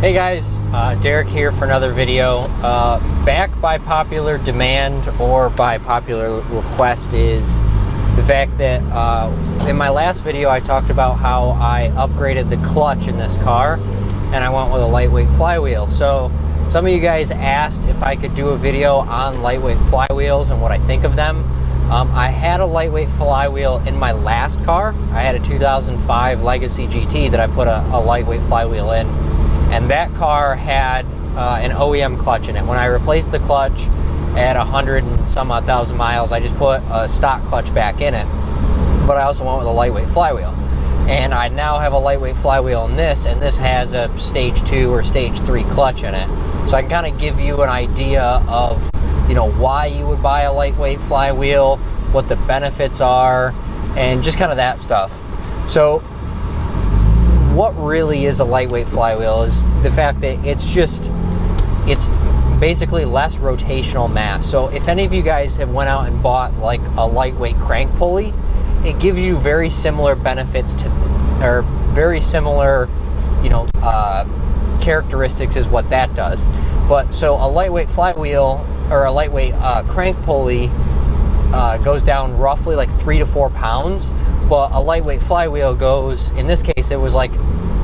Hey guys, Derek here for another video. Back by popular demand or by popular request is the fact that in my last video I talked about how I upgraded the clutch in this car and I went with a lightweight flywheel. So some of you guys asked if I could do a video on lightweight flywheels and what I think of them. I had a lightweight flywheel in my last car. I had a 2005 Legacy GT that I put a lightweight flywheel in. And that car had an OEM clutch in it. When I replaced the clutch at 100 and some odd thousand miles, I just put a stock clutch back in it. But I also went with a lightweight flywheel. And I now have a lightweight flywheel in this, and this has a stage 2 or stage 3 clutch in it. So I can kind of give you an idea of, you know, why you would buy a lightweight flywheel, what the benefits are, and just kind of that stuff. So what really is a lightweight flywheel is the fact that it's basically less rotational mass. So if any of you guys have went out and bought like a lightweight crank pulley, it gives you very similar benefits to, or very similar, you know, characteristics is what that does. But so a lightweight flywheel or a lightweight crank pulley goes down roughly like 3 to 4 pounds. But a lightweight flywheel goes, in this case, it was like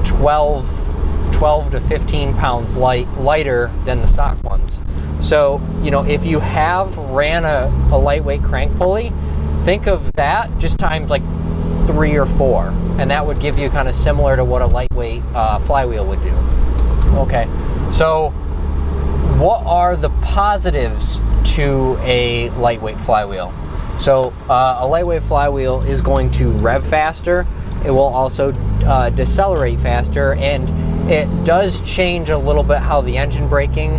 12 to 15 pounds lighter than the stock ones. So, you know, if you have ran a lightweight crank pulley, think of that just times like 3 or 4. And that would give you kind of similar to what a lightweight flywheel would do. Okay, so what are the positives to a lightweight flywheel? So a lightweight flywheel is going to rev faster. It will also decelerate faster, and it does change a little bit how the engine braking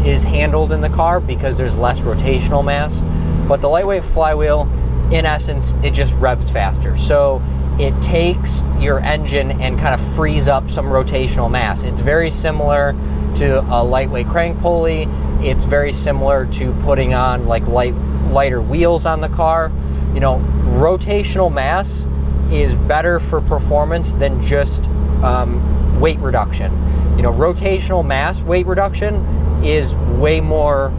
is handled in the car because there's less rotational mass. But the lightweight flywheel, in essence, it just revs faster. So it takes your engine and kind of frees up some rotational mass. It's very similar to a lightweight crank pulley. It's very similar to putting on like lighter wheels on the car. You know, rotational mass is better for performance than just weight reduction. You know, rotational mass weight reduction is way more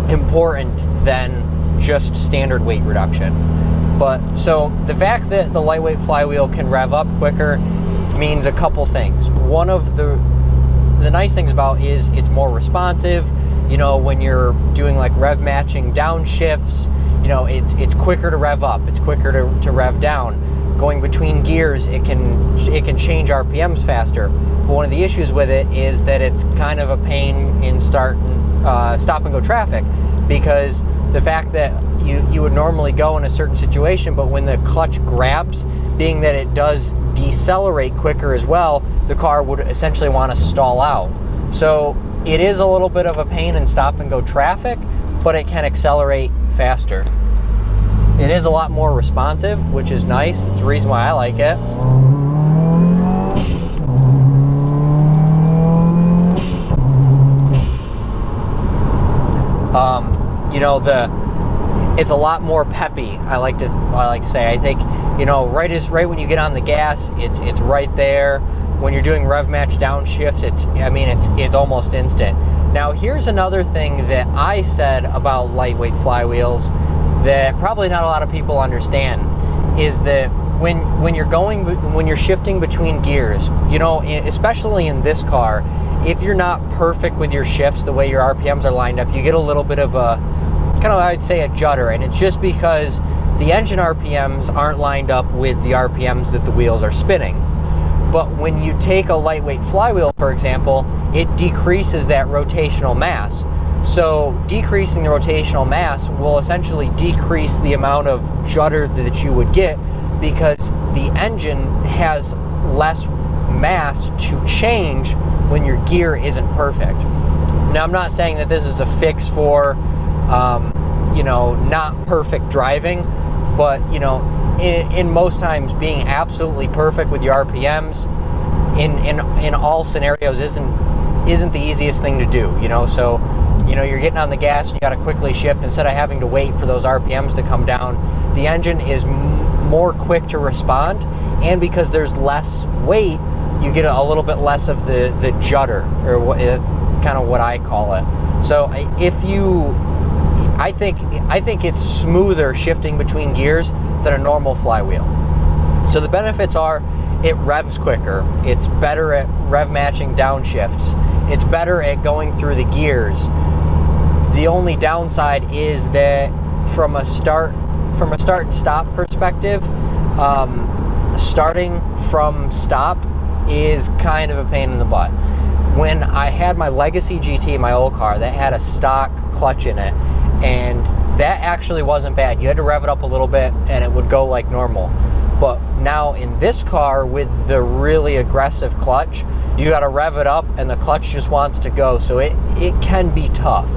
important than just standard weight reduction. But so the fact that the lightweight flywheel can rev up quicker means a couple things. One of the nice things about is it's more responsive. You know, when you're doing like rev matching downshifts, you know, it's quicker to rev up, it's quicker to rev down. Going between gears, it can change RPMs faster. But one of the issues with it is that it's kind of a pain in stop and go traffic, because the fact that you would normally go in a certain situation, but when the clutch grabs, being that it does decelerate quicker as well, the car would essentially want to stall out. So it is a little bit of a pain in stop and go traffic, but it can accelerate faster. It is a lot more responsive, which is nice. It's the reason why I like it. You know, it's a lot more peppy. I like to say. I think, you know, right when you get on the gas, it's right there. When you're doing rev match downshifts, it's almost instant. Now, here's another thing that I said about lightweight flywheels that probably not a lot of people understand, is that when you're shifting between gears, you know, especially in this car, if you're not perfect with your shifts, the way your RPMs are lined up, you get a little bit of a kind of, I'd say, a judder, and it's just because the engine RPMs aren't lined up with the RPMs that the wheels are spinning. But when you take a lightweight flywheel, for example, it decreases that rotational mass. So decreasing the rotational mass will essentially decrease the amount of judder that you would get, because the engine has less mass to change when your gear isn't perfect. Now, I'm not saying that this is a fix for you know, not perfect driving, but you know, in most times being absolutely perfect with your RPMs in all scenarios isn't the easiest thing to do, you know. So, you know, you're getting on the gas and you got to quickly shift instead of having to wait for those RPMs to come down. The engine is more quick to respond, and because there's less weight, you get a little bit less of the judder, or what is kind of what I call it. So I think it's smoother shifting between gears than a normal flywheel. So the benefits are, it revs quicker, it's better at rev matching downshifts, it's better at going through the gears. The only downside is that from a start and stop perspective, starting from stop is kind of a pain in the butt. When I had my Legacy GT, my old car, that had a stock clutch in it, and that actually wasn't bad. You had to rev it up a little bit and it would go like normal. But now in this car with the really aggressive clutch, you got to rev it up and the clutch just wants to go. So it can be tough.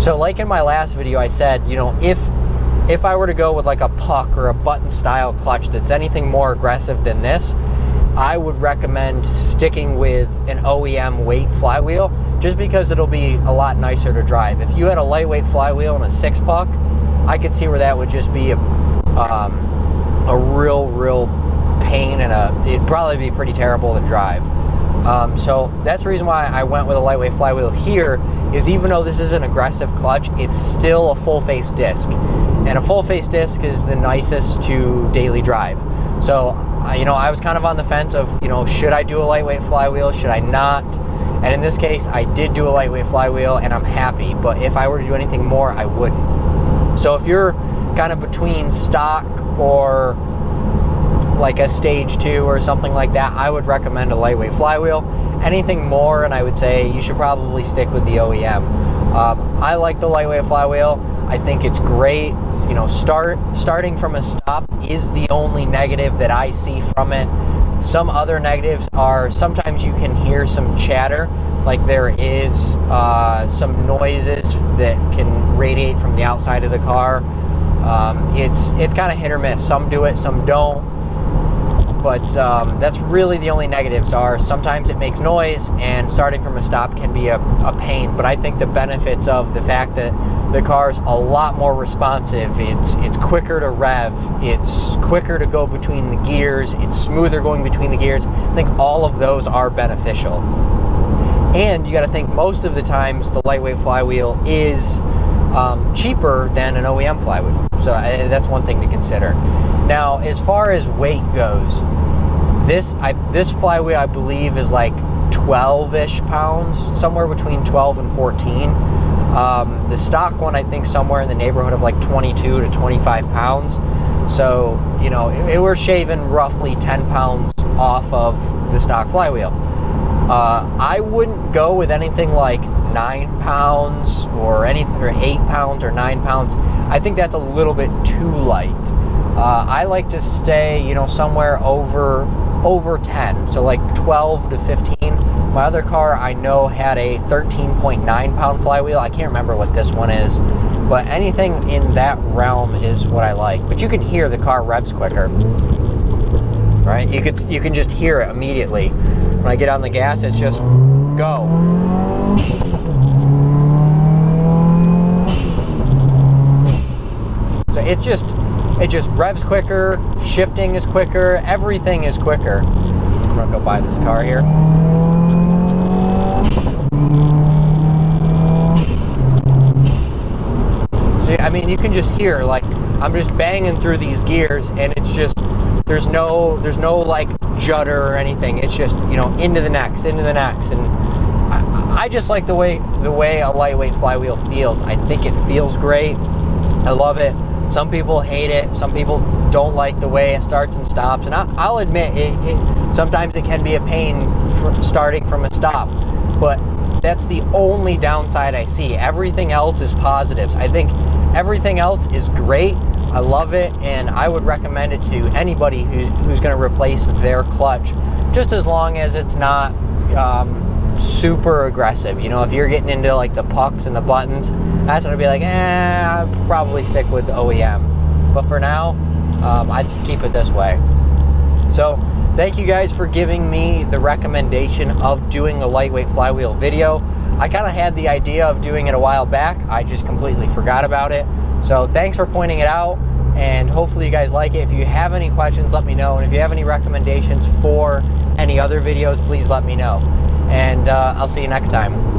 So like in my last video, I said, you know, if I were to go with like a puck or a button style clutch that's anything more aggressive than this, I would recommend sticking with an OEM weight flywheel, just because it'll be a lot nicer to drive. If you had a lightweight flywheel and a 6-puck, I could see where that would just be a real pain, and it'd probably be pretty terrible to drive. So that's the reason why I went with a lightweight flywheel here, is even though this is an aggressive clutch, it's still a full face disc. And a full face disc is the nicest to daily drive. So, you know, I was kind of on the fence of, you know, should I do a lightweight flywheel, should I not? And in this case, I did do a lightweight flywheel and I'm happy, but if I were to do anything more, I wouldn't. So if you're kind of between stock or like a stage 2 or something like that, I would recommend a lightweight flywheel. Anything more, and I would say you should probably stick with the OEM. I like the lightweight flywheel. I think it's great. You know, starting from a stop is the only negative that I see from it. Some other negatives are sometimes you can hear some chatter, like there is some noises that can radiate from the outside of the car. It's kind of hit or miss. Some do it, some don't. But that's really the only negatives are sometimes it makes noise, and starting from a stop can be a pain. But I think the benefits of the fact that the car's a lot more responsive, it's quicker to rev, it's quicker to go between the gears, it's smoother going between the gears. I think all of those are beneficial. And you got to think most of the times the lightweight flywheel is cheaper than an OEM flywheel. So that's one thing to consider. Now, as far as weight goes, this flywheel I believe is like 12-ish pounds, somewhere between 12 and 14. The stock one I think somewhere in the neighborhood of like 22 to 25 pounds. So, you know, we're shaving roughly 10 pounds off of the stock flywheel. I wouldn't go with anything like 9 pounds or 8 pounds or 9 pounds. I think that's a little bit too light. I like to stay, you know, somewhere over 10, so like 12 to 15. My other car I know had a 13.9 pound flywheel. I can't remember what this one is, but anything in that realm is what I like. But you can hear the car revs quicker, right? You can just hear it immediately. When I get on the gas, it's just go. So it just revs quicker, shifting is quicker, everything is quicker. I'm gonna go buy this car here. So, I mean, you can just hear, like, I'm just banging through these gears, and it's just, there's no like judder or anything. It's just, you know, into the next, and I just like the way a lightweight flywheel feels. I think it feels great. I love it. Some people hate it. Some people don't like the way it starts and stops. And I'll admit, sometimes it can be a pain starting from a stop. But that's the only downside I see. Everything else is positives. I think everything else is great. I love it, and I would recommend it to anybody who's going to replace their clutch, just as long as it's not super aggressive. You know, if you're getting into like the pucks and the buttons, that's when I'd be like, I'll probably stick with the OEM. But for now, I'd keep it this way. So thank you guys for giving me the recommendation of doing a lightweight flywheel video. I kind of had the idea of doing it a while back. I just completely forgot about it. So thanks for pointing it out, and hopefully you guys like it. If you have any questions, let me know. And if you have any recommendations for any other videos, please let me know. And I'll see you next time.